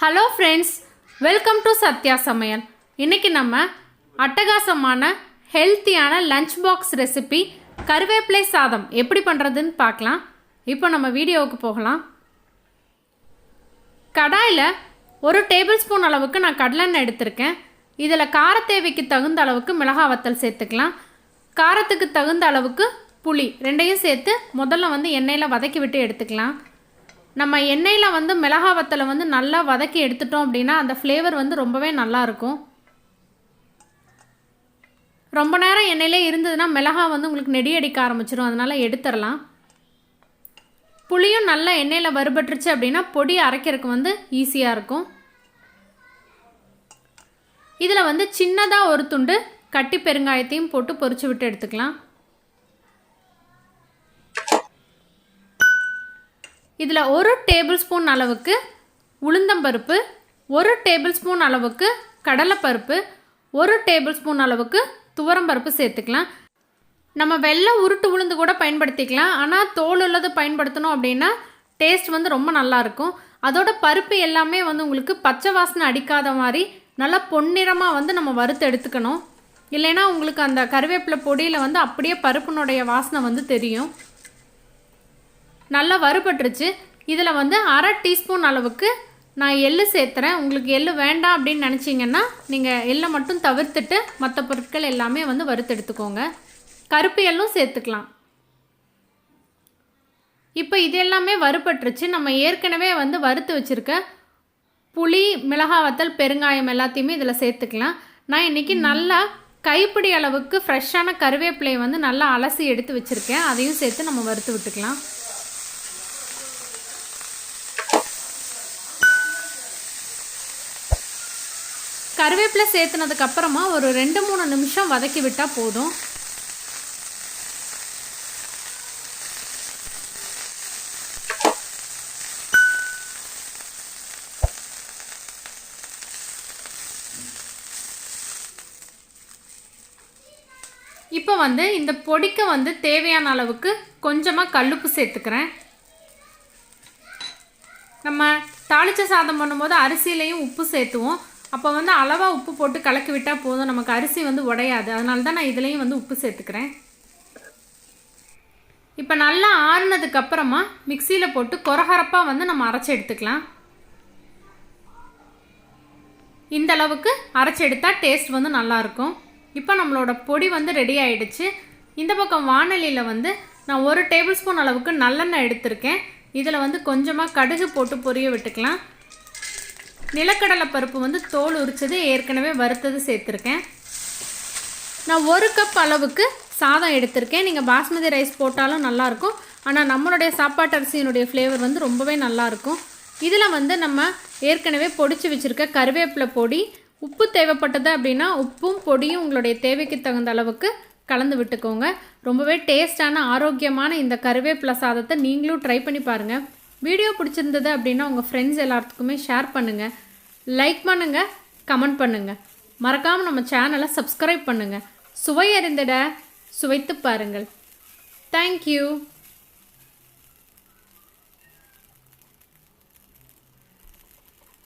Hello friends, welcome to Sathya சமையல். இன்றைக்கி நம்ம அட்டகாசமான ஹெல்த்தியான லஞ்ச் பாக்ஸ் ரெசிபி கருவேப்பிலை சாதம் எப்படி பண்ணுறதுன்னு பார்க்கலாம். இப்போ நம்ம வீடியோவுக்கு போகலாம். கடாயில் 1 டேபிள் ஸ்பூன் அளவுக்கு நான் கடலெண்ணெய் எடுத்திருக்கேன். இதில் காரத்தேவைக்கு தகுந்த அளவுக்கு மிளகாய் வத்தல் சேர்த்துக்கலாம். காரத்துக்கு தகுந்த அளவுக்கு புளி ரெண்டையும் சேர்த்து முதல்ல எண்ணெயில் வதக்கி விட்டு எடுத்துக்கலாம். நம்ம எண்ணெயில் மிளகாய் வத்தலை நல்லா வதக்கி எடுத்துட்டோம் அப்படின்னா அந்த ஃப்ளேவர் ரொம்பவே நல்லாயிருக்கும். ரொம்ப நேரம் எண்ணெயிலே இருந்ததுன்னா மிளகாய் உங்களுக்கு நெடி அடிக்க ஆரம்பிச்சிடும். அதனால் எடுத்துடலாம். புளியும் நல்லா எண்ணெயில் வறுபட்டுருச்சு அப்படின்னா பொடி அரைக்கிறதுக்கு ஈஸியாக இருக்கும். இதில் சின்னதாக ஒரு துண்டு கட்டி பெருங்காயத்தையும் போட்டு பொரிச்சு விட்டு எடுத்துக்கலாம். இதில் 1 டேபிள் ஸ்பூன் அளவுக்கு உளுந்தம்பருப்பு, 1 டேபிள் ஸ்பூன் அளவுக்கு கடலைப்பருப்பு, 1 டேபிள் ஸ்பூன் அளவுக்கு துவரம்பருப்பு சேர்த்துக்கலாம். நம்ம வெள்ளை உருட்டு உளுந்து கூட பயன்படுத்திக்கலாம். ஆனால் தோல் உள்ளது பயன்படுத்தணும் அப்படின்னா டேஸ்ட் ரொம்ப நல்லாயிருக்கும். அதோட பருப்பு எல்லாமே உங்களுக்கு பச்சை வாசனை அடிக்காத மாதிரி நல்லா பொன்னிறமாக நம்ம வறுத்து எடுத்துக்கணும். இல்லைன்னா உங்களுக்கு அந்த கருவேப்பிலை பொடியில் அப்படியே பருப்பினுடைய வாசனை தெரியும். நல்லா வறுபட்டுருச்சு. இதில் 1/2 டீஸ்பூன் அளவுக்கு நான் எள்ளு சேர்த்துறேன். உங்களுக்கு எள்ளு வேண்டாம் அப்படின்னு நினச்சிங்கன்னா நீங்கள் எள்ளை மட்டும் தவிர்த்துட்டு மற்ற பொருட்கள் எல்லாமே வறுத்து எடுத்துக்கோங்க. கருப்பு எள்ளும் சேர்த்துக்கலாம். இப்போ இது எல்லாமே வறுபட்டுருச்சு. நம்ம ஏற்கனவே வறுத்து வச்சுருக்க புளி, மிளகாய் வத்தல், பெருங்காயம் எல்லாத்தையுமே இதில் சேர்த்துக்கலாம். நான் இன்றைக்கி நல்லா கைப்பிடி அளவுக்கு ஃப்ரெஷ்ஷான கருவேப்பிலையை நல்லா அலசி எடுத்து வச்சுருக்கேன். அதையும் சேர்த்து நம்ம வறுத்து விட்டுக்கலாம். கருவேப்பிலை சேர்த்துனதுக்கப்புறமா ஒரு 2-3 நிமிஷம் வதக்கி விட்டால் போதும். இப்போ இந்த பொடிக்கு தேவையான அளவுக்கு கொஞ்சமாக கல்லுப்பு சேர்த்துக்கிறேன். நம்ம தாளிச்ச சாதம் பண்ணும்போது அரிசியிலையும் உப்பு சேர்த்துவோம். அப்போ அளவாக உப்பு போட்டு கலக்கி விட்டால் போதும். நமக்கு அரிசி உடையாது. அதனால தான் நான் இதுலேயும் உப்பு சேர்த்துக்கிறேன். இப்போ நல்லா ஆறுனதுக்கப்புறமா மிக்சியில் போட்டு கொரகரப்பாக நம்ம அரைச்சி எடுத்துக்கலாம். இந்த அளவுக்கு அரைச்சி எடுத்தால் டேஸ்ட் நல்லாயிருக்கும். இப்போ நம்மளோட பொடி ரெடி ஆகிடுச்சு. இந்த பக்கம் வானலியில் நான் 1 டேபிள் ஸ்பூன் அளவுக்கு நல்லெண்ணெய் எடுத்திருக்கேன். இதில் கொஞ்சமாக கடுகு போட்டு பொரிய விட்டுக்கலாம். நிலக்கடலை பருப்பு தோல் உரிச்சது ஏற்கனவே வறுத்தது சேர்த்துருக்கேன். நான் 1 கப் அளவுக்கு சாதம் எடுத்திருக்கேன். நீங்கள் பாஸ்மதி ரைஸ் போட்டாலும் நல்லாயிருக்கும். ஆனால் நம்மளுடைய சாப்பாட்டு அரிசியினுடைய ஃப்ளேவர் ரொம்பவே நல்லாயிருக்கும். இதில் நம்ம ஏற்கனவே பொடிச்சு வச்சுருக்க கருவேப்பிலை பொடி, உப்பு தேவைப்பட்டது அப்படின்னா உப்பும் பொடியும் உங்களுடைய தேவைக்கு தகுந்த அளவுக்கு கலந்து விட்டுக்கோங்க. ரொம்பவே டேஸ்டான ஆரோக்கியமான இந்த கருவேப்பிலை சாதத்தை நீங்களும் ட்ரை பண்ணி பாருங்கள். வீடியோ பிடிச்சிருந்தது அப்படின்னா உங்கள் ஃப்ரெண்ட்ஸ் எல்லாத்துக்குமே ஷேர் பண்ணுங்கள், லைக் பண்ணுங்கள், கமெண்ட் பண்ணுங்கள். மறக்காமல் நம்ம சேனலை சப்ஸ்கிரைப் பண்ணுங்கள். சுவை அறிந்திட சுவைத்து பாருங்கள். தேங்க்யூ.